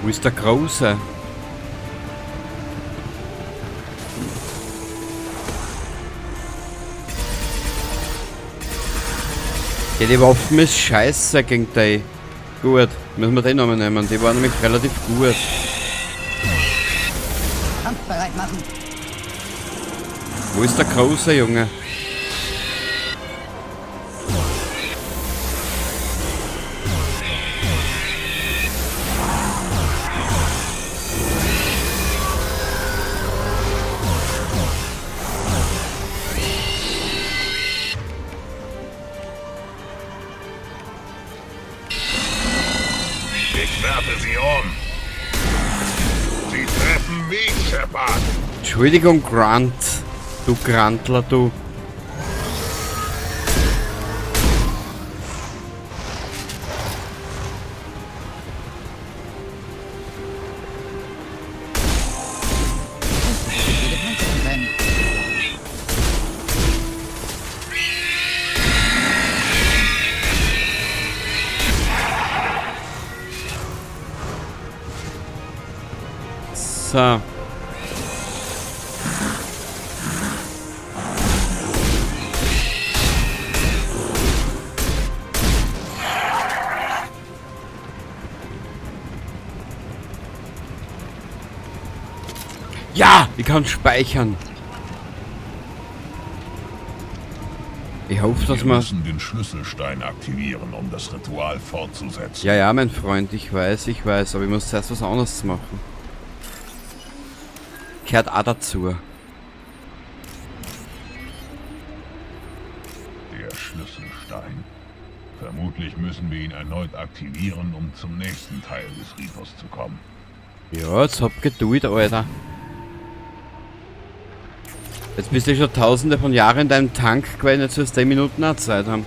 Wo ist der Große? Ja, die Waffen ist scheiße gegen die. Gut, müssen wir den nochmal nehmen. Die waren nämlich relativ gut. Kampfbereit machen. Wo ist der Große, Junge? Ich werfe sie um. Sie treffen mich, Shepard. Entschuldigung, Grant. Du Grantler, du. Viele Panzer rennen. So. Ja, ich kann speichern. Ich hoffe, dass Wir wir... müssen den Schlüsselstein aktivieren, um das Ritual fortzusetzen. Ja, mein Freund, ich weiß, aber ich muss zuerst was anderes machen. Gehört auch dazu. Der Schlüsselstein. Vermutlich müssen wir ihn erneut aktivieren, um zum nächsten Teil des Ritos zu kommen. Ja, jetzt hab Geduld, Alter. Jetzt bist du schon tausende von Jahren in deinem Tank gewesen, jetzt wirst du 10 Minuten auch Zeit haben.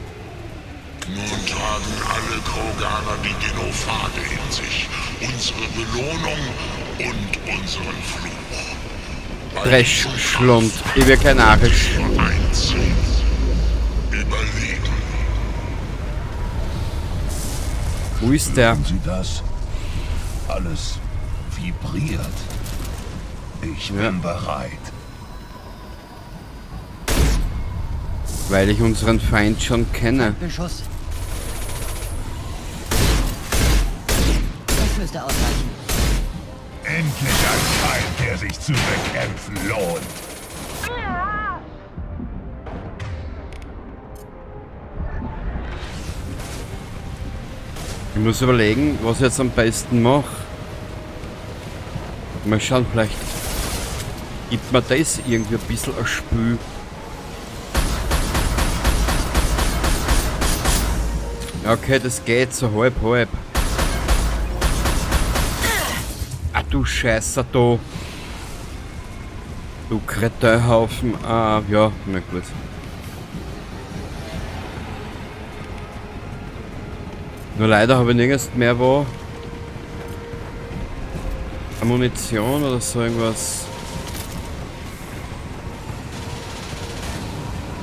Nun tragen alle Kroganer die Genophage in sich, unsere Belohnung und unseren Fluch. Dreschschlund, ich will kein Arisch. Nur eins: Überleben. Wo ist der? Hören Sie das? Alles vibriert. Ich bin bereit. Weil ich unseren Feind schon kenne. Beschuss. Das müsste ausreichen. Endlich ein Feind, der sich zu bekämpfen lohnt. Ich muss überlegen, was ich jetzt am besten mache. Mal schauen, vielleicht gibt mir das irgendwie ein bisschen ein Spiel. Okay, das geht so halb. Ah, du Scheißer, du. Du Kretinhaufen. Ah, ja, na gut. Nur leider habe ich nirgends mehr wo. Munition oder so irgendwas.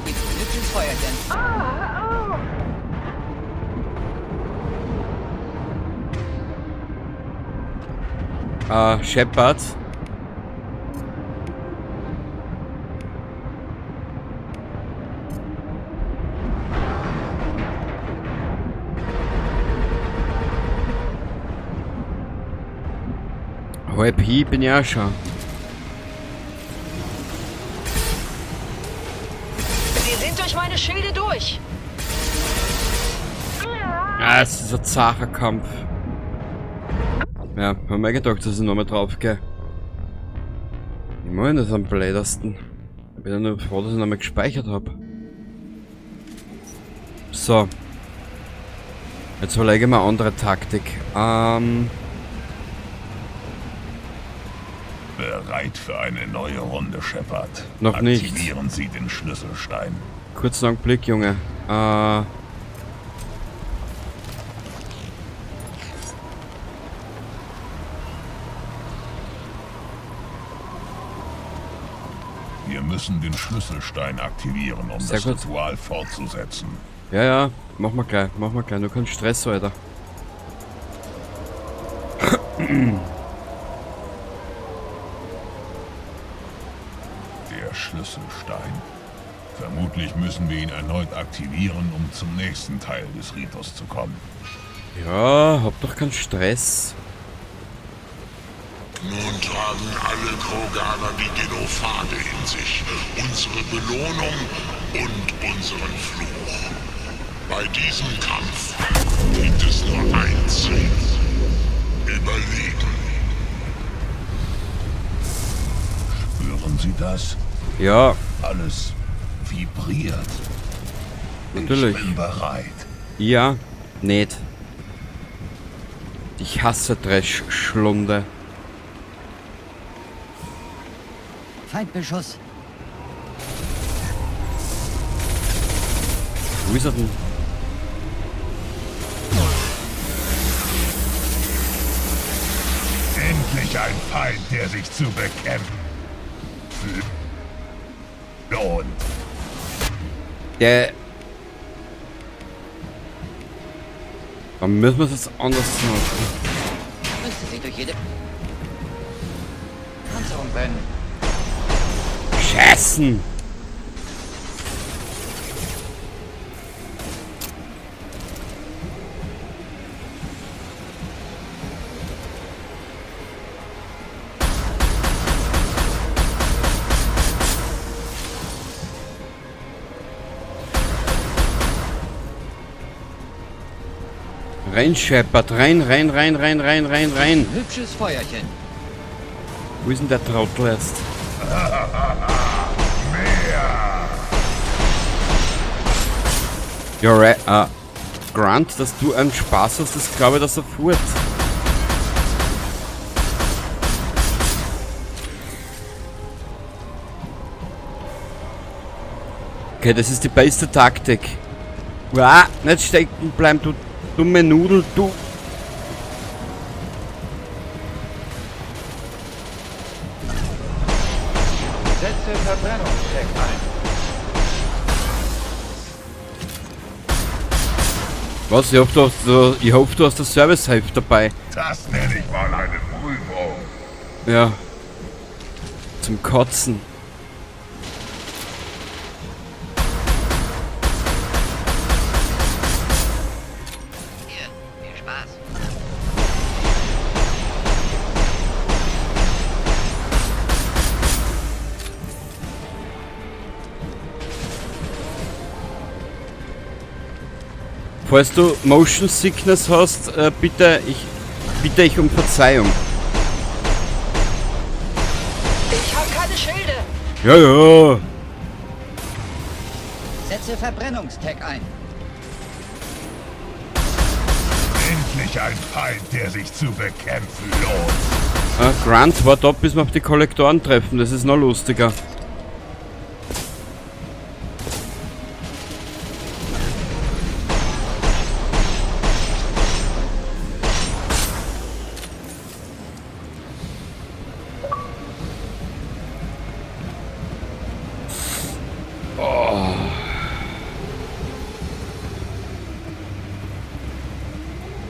Ich lüpfe ins Feuerchen. Shepard. Halb hier bin ich auch schon. Wir sind durch meine Schilde durch. Ah, es ist ein zacher Kampf. Ja, haben wir gedacht, dass ich nochmal drauf gehe. Ich meine, das ist am blödesten. Ich bin ja nur froh, dass ich nochmal gespeichert habe. So. Jetzt überlege ich mir eine andere Taktik. Bereit für eine neue Runde, Shepard. Noch nicht. Aktivieren Sie den Schlüsselstein. Kurzen Augenblick, Junge. Wir müssen den Schlüsselstein aktivieren, um Sehr das gut. Ritual fortzusetzen. Ja, machen wir gleich, nur kein Stress, Alter. Der Schlüsselstein. Vermutlich müssen wir ihn erneut aktivieren, um zum nächsten Teil des Ritus zu kommen. Ja, hab doch keinen Stress. Nun tragen alle Kroganer die Genophage in sich, unsere Belohnung und unseren Fluch. Bei diesem Kampf gibt es nur ein Ziel: Überleben. Spüren Sie das? Ja, Alles vibriert. natürlich. Ich bin bereit. Ja, nicht. Ich hasse Trash-Schlunde. Feindbeschuss. Wo ist er denn? Endlich ein Feind, der sich zu bekämpfen lohnt. Der... Dann müssen wir es jetzt anders machen. Müsste sich durch jede Panzerung brennen. Scheißen! Rein, Shepard, rein. Hübsches Feuerchen. Wo ist denn der Trottel jetzt? Ja, Grant, dass du einen Spaß hast, das glaube ich, dass er fährt. Okay, das ist die beste Taktik. Uah, nicht stecken bleiben, du dumme Nudel, du. Setze Verbrennungscheck ein. Was? Ich hoffe, du hast das Service-Safe dabei. Das nenne ich mal eine Prüfung. Ja. Zum Kotzen. Hier, viel Spaß. Falls du Motion Sickness hast, bitte ich um Verzeihung. Ich habe keine Schilde. Ja, ja. Setze Verbrennungstag ein. Endlich ein Feind, der sich zu bekämpfen lohnt. Grant, wart ab, bis wir auf die Kollektoren treffen. Das ist noch lustiger.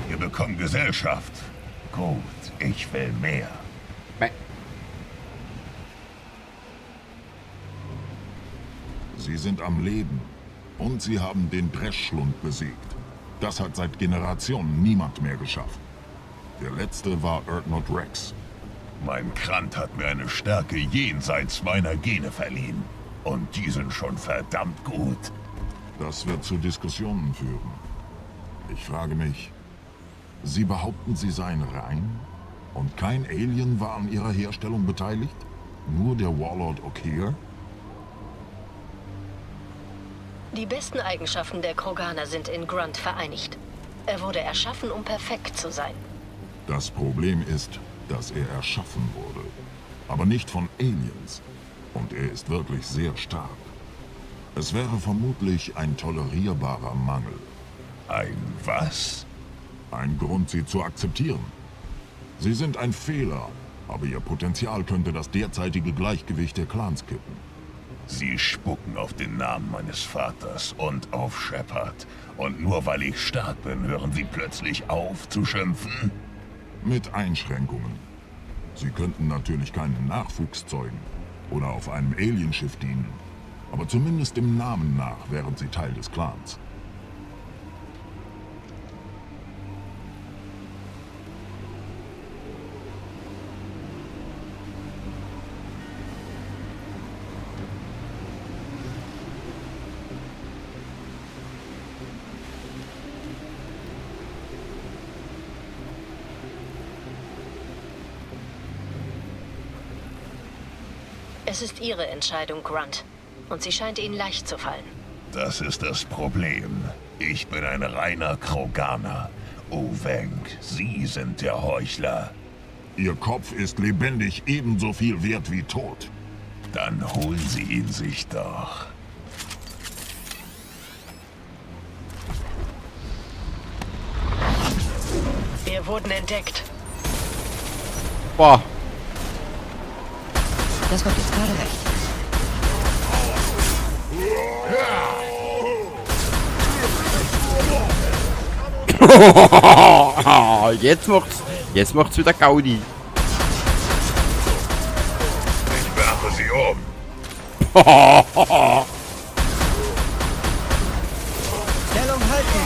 Wir bekommen Gesellschaft. Gut, ich will mehr. Sie sind am Leben. Und sie haben den Dreschschlund besiegt. Das hat seit Generationen niemand mehr geschafft. Der letzte war Erdnot Rex. Mein Krant hat mir eine Stärke jenseits meiner Gene verliehen. Und die sind schon verdammt gut. Das wird zu Diskussionen führen. Ich frage mich, Sie behaupten, Sie seien rein? Und kein Alien war an ihrer Herstellung beteiligt? Nur der Warlord Okeer? Die besten Eigenschaften der Kroganer sind in Grunt vereinigt. Er wurde erschaffen, um perfekt zu sein. Das Problem ist, dass er erschaffen wurde. Aber nicht von Aliens. Und er ist wirklich sehr stark. Es wäre vermutlich ein tolerierbarer Mangel. Ein was? Ein Grund, sie zu akzeptieren. Sie sind ein Fehler, aber ihr Potenzial könnte das derzeitige Gleichgewicht der Clans kippen. Sie spucken auf den Namen meines Vaters und auf Shepard. Und nur weil ich stark bin, hören Sie plötzlich auf zu schimpfen? Mit Einschränkungen. Sie könnten natürlich keinen Nachwuchs zeugen oder auf einem Alienschiff dienen, aber zumindest dem Namen nach wären sie Teil des Clans. Es ist Ihre Entscheidung, Grunt. Und sie scheint Ihnen leicht zu fallen. Das ist das Problem. Ich bin ein reiner Kroganer. Uvenk, Sie sind der Heuchler. Ihr Kopf ist lebendig ebenso viel wert wie tot. Dann holen Sie ihn sich doch. Wir wurden entdeckt. Boah. Das kommt jetzt gerade recht. Jetzt macht's wieder Gaudi. Ich werfe Sie um. Stellung halten!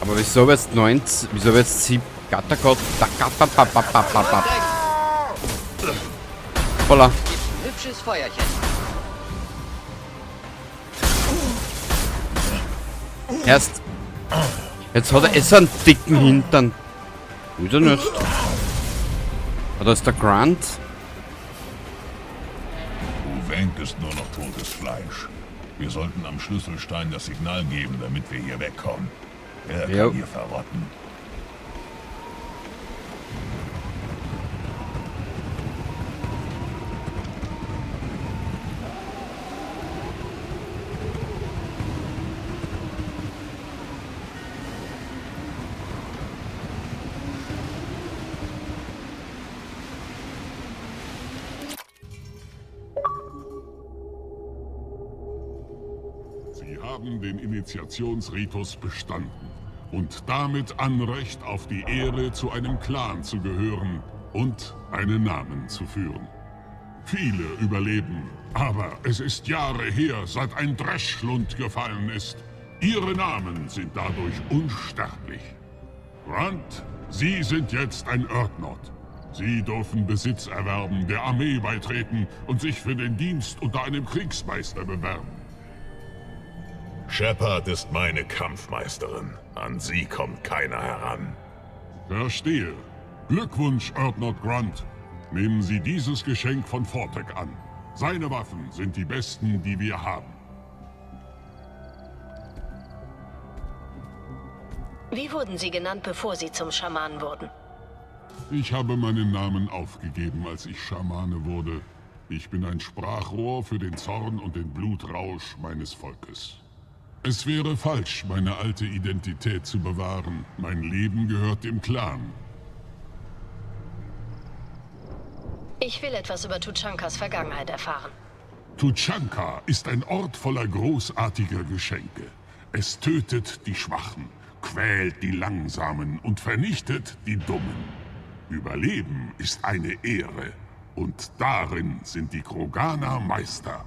Aber wieso wird's 90, wieso wird's 7 Gattergott? Voila. Hübsches Feuerchen. Erst. Jetzt hat er so einen dicken Hintern. Wieder nicht. Ah, da ist der Grunt. Uvenk ist nur noch totes Fleisch. Wir sollten am Schlüsselstein das Signal geben, damit wir hier wegkommen. Er Jo. kann hier verrotten. Sie haben den Initiationsritus bestanden und damit Anrecht auf die Ehre, zu einem Clan zu gehören und einen Namen zu führen. Viele überleben, aber es ist Jahre her, seit ein Dreschschlund gefallen ist. Ihre Namen sind dadurch unsterblich. Grunt, Sie sind jetzt ein Urdnot. Sie dürfen Besitz erwerben, der Armee beitreten und sich für den Dienst unter einem Kriegsmeister bewerben. Shepard ist meine Kampfmeisterin. An sie kommt keiner heran. Verstehe. Glückwunsch, Urdnot Grunt. Nehmen Sie dieses Geschenk von Fortek an. Seine Waffen sind die besten, die wir haben. Wie wurden Sie genannt, bevor Sie zum Schamanen wurden? Ich habe meinen Namen aufgegeben, als ich Schamane wurde. Ich bin ein Sprachrohr für den Zorn und den Blutrausch meines Volkes. Es wäre falsch, meine alte Identität zu bewahren. Mein Leben gehört dem Clan. Ich will etwas über Tuchankas Vergangenheit erfahren. Tuchanka ist ein Ort voller großartiger Geschenke. Es tötet die Schwachen, quält die Langsamen und vernichtet die Dummen. Überleben ist eine Ehre. Und darin sind die Kroganer Meister.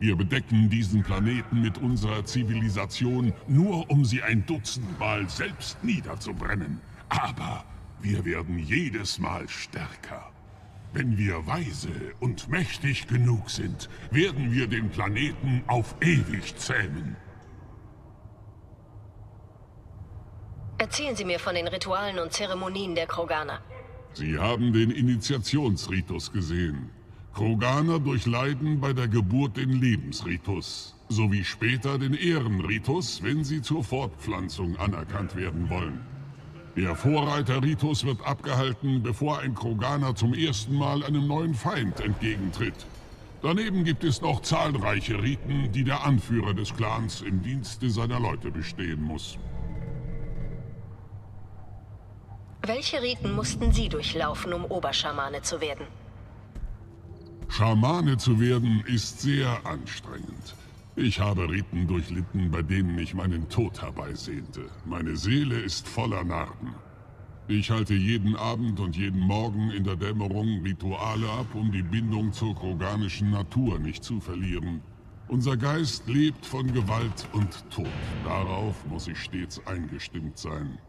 Wir bedecken diesen Planeten mit unserer Zivilisation, nur um sie ein Dutzendmal selbst niederzubrennen. Aber wir werden jedes Mal stärker. Wenn wir weise und mächtig genug sind, werden wir den Planeten auf ewig zähmen. Erzählen Sie mir von den Ritualen und Zeremonien der Kroganer. Sie haben den Initiationsritus gesehen. Kroganer durchleiden bei der Geburt den Lebensritus, sowie später den Ehrenritus, wenn sie zur Fortpflanzung anerkannt werden wollen. Der Vorreiterritus wird abgehalten, bevor ein Kroganer zum ersten Mal einem neuen Feind entgegentritt. Daneben gibt es noch zahlreiche Riten, die der Anführer des Clans im Dienste seiner Leute bestehen muss. Welche Riten mussten Sie durchlaufen, um Oberschamane zu werden? Schamane zu werden ist sehr anstrengend. Ich habe Riten durchlitten, bei denen ich meinen Tod herbeisehnte. Meine Seele ist voller Narben. Ich halte jeden Abend und jeden Morgen in der Dämmerung Rituale ab, um die Bindung zur kroganischen Natur nicht zu verlieren. Unser Geist lebt von Gewalt und Tod. Darauf muss ich stets eingestimmt sein.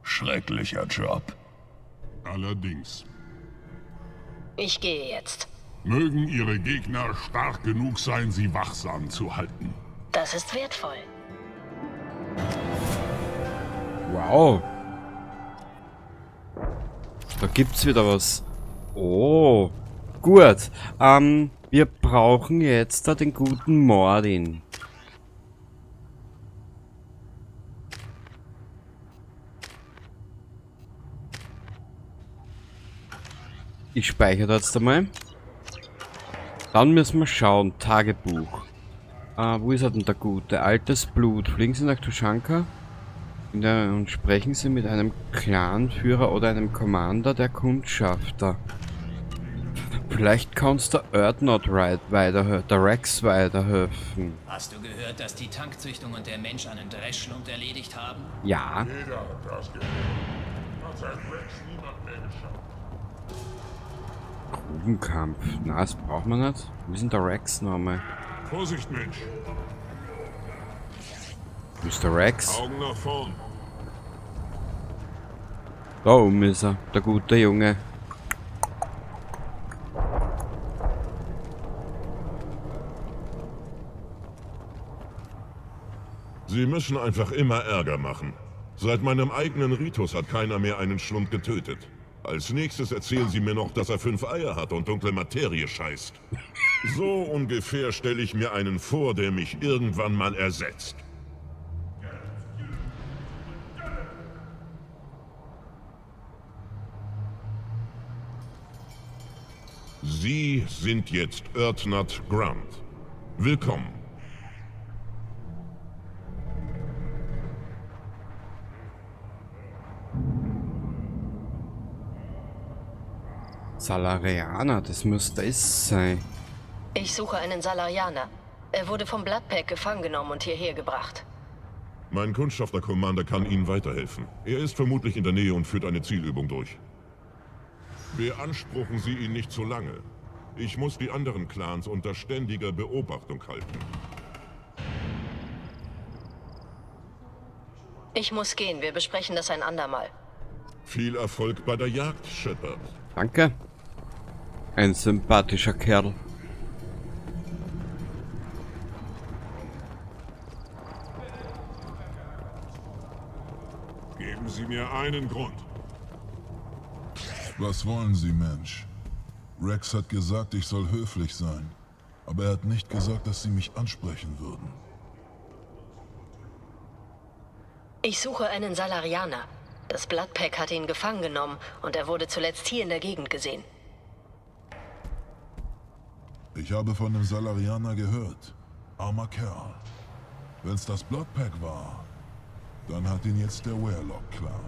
Schrecklicher Job. Allerdings. Ich gehe jetzt. Mögen Ihre Gegner stark genug sein, sie wachsam zu halten. Das ist wertvoll. Wow. Da gibt's wieder was. Oh. Gut. Wir brauchen jetzt da den guten Mordin. Ich speichere das jetzt einmal. Dann müssen wir schauen. Tagebuch. Wo ist er denn der Gute? Altes Blut. Fliegen Sie nach Tuchanka und sprechen Sie mit einem Clanführer oder einem Commander der Kundschafter. Vielleicht kann's der Erdnot weiterhelfen, der Rex weiterhelfen. Hast du gehört, dass die Tankzüchtung und der Mensch einen Dreschlund erledigt haben? Ja. Jeder hat das gehört. Hat seit Rex niemand mehr geschafft. Grubenkampf. Na, das braucht man nicht. Wo ist denn der Rex nochmal? Vorsicht, Mensch. Wo ist der Rex? Augen nach vorn. Da oben ist er, der gute Junge. Sie müssen einfach immer Ärger machen. Seit meinem eigenen Ritus hat keiner mehr einen Schlund getötet. Als nächstes erzählen Sie mir noch, dass er 5 Eier hat und dunkle Materie scheißt. So ungefähr stelle ich mir einen vor, der mich irgendwann mal ersetzt. Sie sind jetzt Erdnut Grunt. Willkommen. Salarianer, das müsste es sein. Ich suche einen Salarianer. Er wurde vom Bloodpack gefangen genommen und hierher gebracht. Mein Kundschafter-Commander kann Ihnen weiterhelfen. Er ist vermutlich in der Nähe und führt eine Zielübung durch. Beanspruchen Sie ihn nicht zu lange. Ich muss die anderen Clans unter ständiger Beobachtung halten. Ich muss gehen, wir besprechen das ein andermal. Viel Erfolg bei der Jagd, Shepard. Danke. Ein sympathischer Kerl. Geben Sie mir einen Grund. Was wollen Sie, Mensch? Rex hat gesagt, ich soll höflich sein. Aber er hat nicht gesagt, dass Sie mich ansprechen würden. Ich suche einen Salarianer. Das Bloodpack hat ihn gefangen genommen und er wurde zuletzt hier in der Gegend gesehen. Ich habe von dem Salarianer gehört. Armer Kerl. Wenn's das Bloodpack war, dann hat ihn jetzt der Warlock-Clan.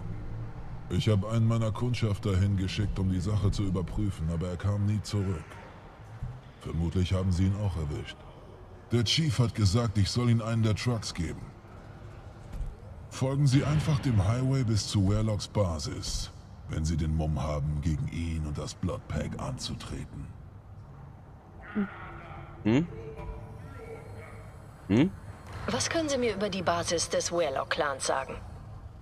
Ich habe einen meiner Kundschafter hingeschickt, um die Sache zu überprüfen, aber er kam nie zurück. Vermutlich haben sie ihn auch erwischt. Der Chief hat gesagt, ich soll ihm einen der Trucks geben. Folgen Sie einfach dem Highway bis zu Warlocks Basis, wenn Sie den Mumm haben, gegen ihn und das Bloodpack anzutreten. Was können Sie mir über die Basis des Warlock-Clans sagen?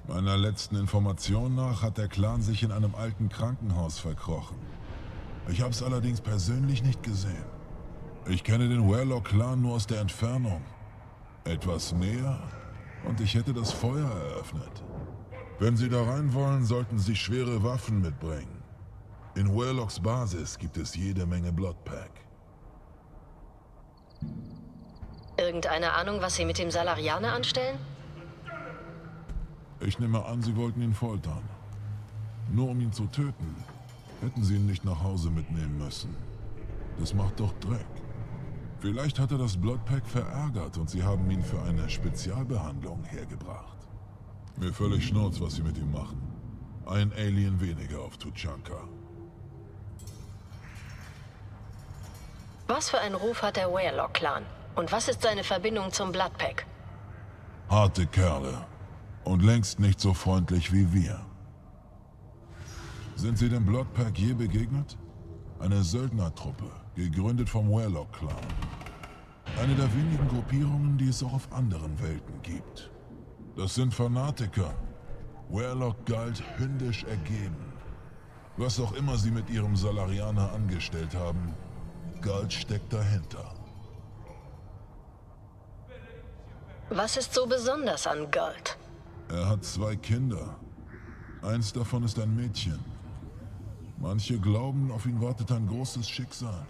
Meiner letzten Information nach hat der Clan sich in einem alten Krankenhaus verkrochen. Ich habe es allerdings persönlich nicht gesehen. Ich kenne den Warlock-Clan nur aus der Entfernung. Etwas näher und ich hätte das Feuer eröffnet. Wenn Sie da rein wollen, sollten Sie schwere Waffen mitbringen. In Warlocks Basis gibt es jede Menge Bloodpack. Irgendeine Ahnung, was Sie mit dem Salarianer anstellen? Ich nehme an, Sie wollten ihn foltern. Nur um ihn zu töten, hätten Sie ihn nicht nach Hause mitnehmen müssen. Das macht doch Dreck. Vielleicht hat er das Bloodpack verärgert und Sie haben ihn für eine Spezialbehandlung hergebracht. Mir völlig schnurz, was Sie mit ihm machen. Ein Alien weniger auf Tuchanka. Was für einen Ruf hat der Warlock-Clan? Und was ist seine Verbindung zum Bloodpack? Harte Kerle. Und längst nicht so freundlich wie wir. Sind Sie dem Bloodpack je begegnet? Eine Söldnertruppe, gegründet vom Warlock-Clan. Eine der wenigen Gruppierungen, die es auch auf anderen Welten gibt. Das sind Fanatiker. Warlock galt hündisch ergeben. Was auch immer sie mit ihrem Salarianer angestellt haben, Galt steckt dahinter. Was ist so besonders an Galt? Er hat 2 Kinder. Eins davon ist ein Mädchen. Manche glauben, auf ihn wartet ein großes Schicksal.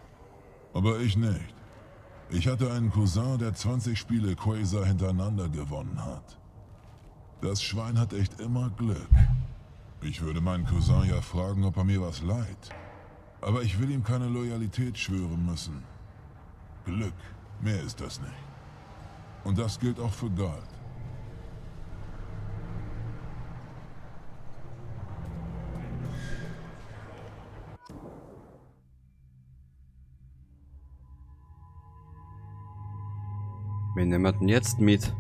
Aber ich nicht. Ich hatte einen Cousin, der 20 Spiele Quasar hintereinander gewonnen hat. Das Schwein hat echt immer Glück. Ich würde meinen Cousin ja fragen, ob er mir was leiht. Aber ich will ihm keine Loyalität schwören müssen. Glück, mehr ist das nicht. Und das gilt auch für Galt. Wen nehmen wir denn jetzt mit?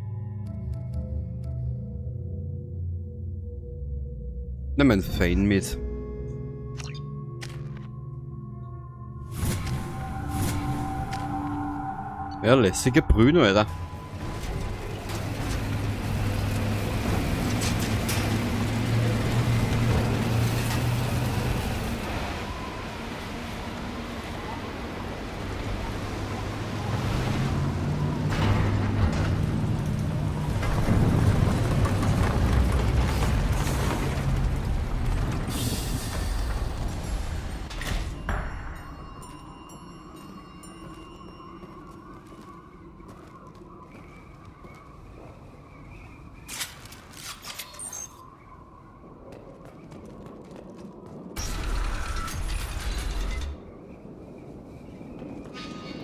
Nehmen Fane mit. Ja, lässige Brüne, Alter.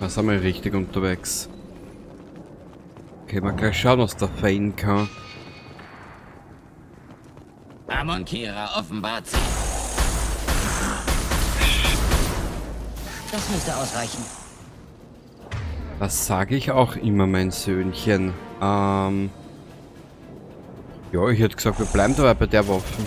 Da sind wir richtig unterwegs. Okay, mal gleich schauen, was der Fane kann. Amonkira offenbart sich. Das müsste ausreichen. Das sage ich auch immer, mein Söhnchen. Ja, ich hätte gesagt, wir bleiben dabei bei der Waffe.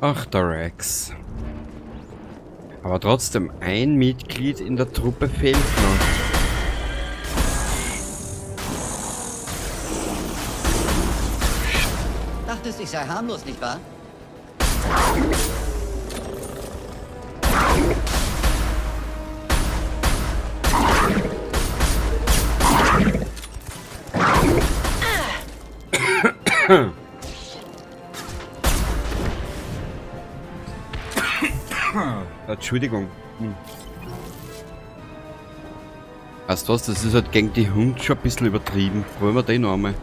Ach, der Rex. Aber trotzdem, ein Mitglied in der Truppe fehlt noch. Dachtest, ich sei harmlos, nicht wahr? Entschuldigung. Weißt du was, das ist halt gegen die Hund schon ein bisschen übertrieben. Wollen wir den noch einmal?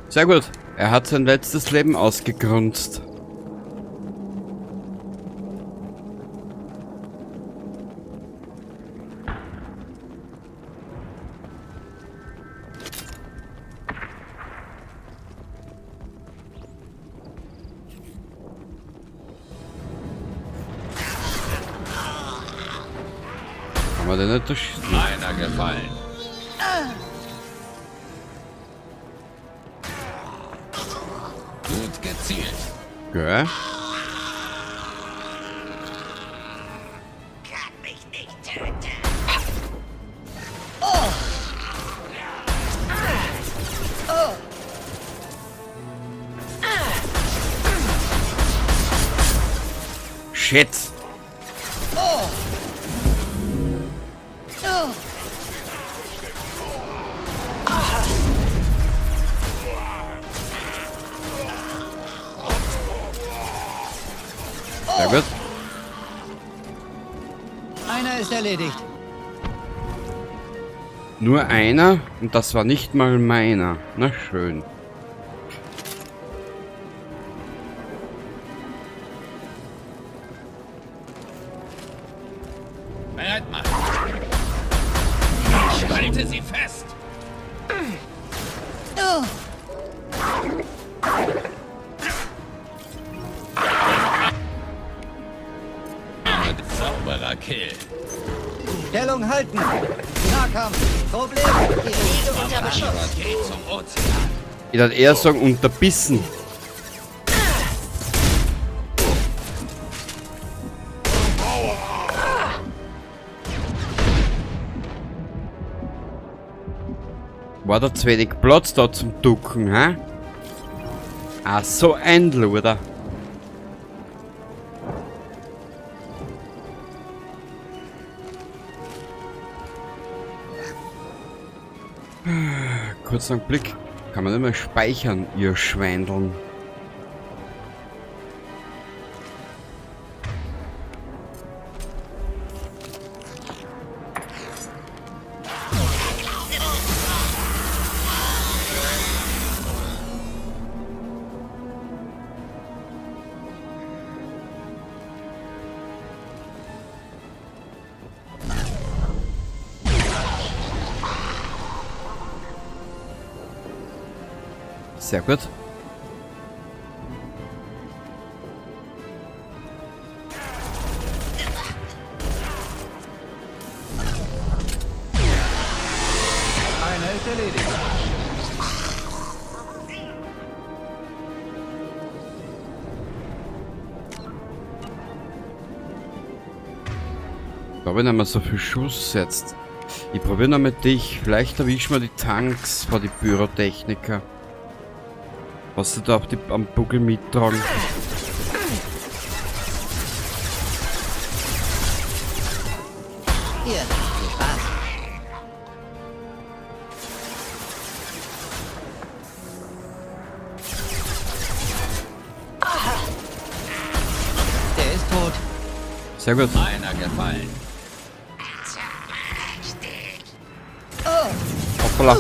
Sehr gut. Er hat sein letztes Leben ausgegrunzt. Kann man den nicht durchschießen? Einer gefallen. Gut gezielt. Gell? Kann mich nicht töten. Shit! Einer ist erledigt. Nur einer? Und das war nicht mal meiner. Na schön. Bereit machen. Ich halte sie fest. Sauberer Kill. Stellung halten. Nahkampf. Problem. Ziele unter Beschuss. Geht zum Ozean. Ich würde eher sagen, unterbissen. War da zu wenig Platz da zum Ducken, hä? Ah, so ein Luder. Kurzen Blick. Kann man nicht mehr speichern, ihr Schweindeln. Sehr gut. Einer ist erledigt. Ich glaube nicht mehr so viel Schuss setzt. Ich probiere noch mit dich. Vielleicht erwischen wir die Tanks vor die Pyrotechniker. Was sie da am Buckel mittragen. Hier, viel Spaß. Der ist tot. Sehr gut. Einer gefallen. Hoppala.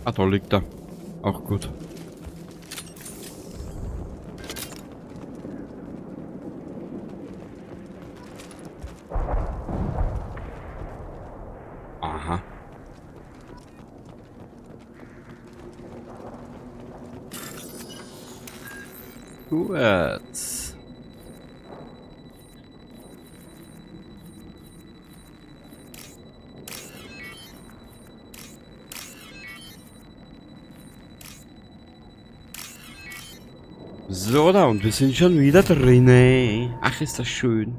Ah, da liegt er. Auch gut. Aha. Gut. So, da und wir sind schon wieder drin. Ach, ist das schön.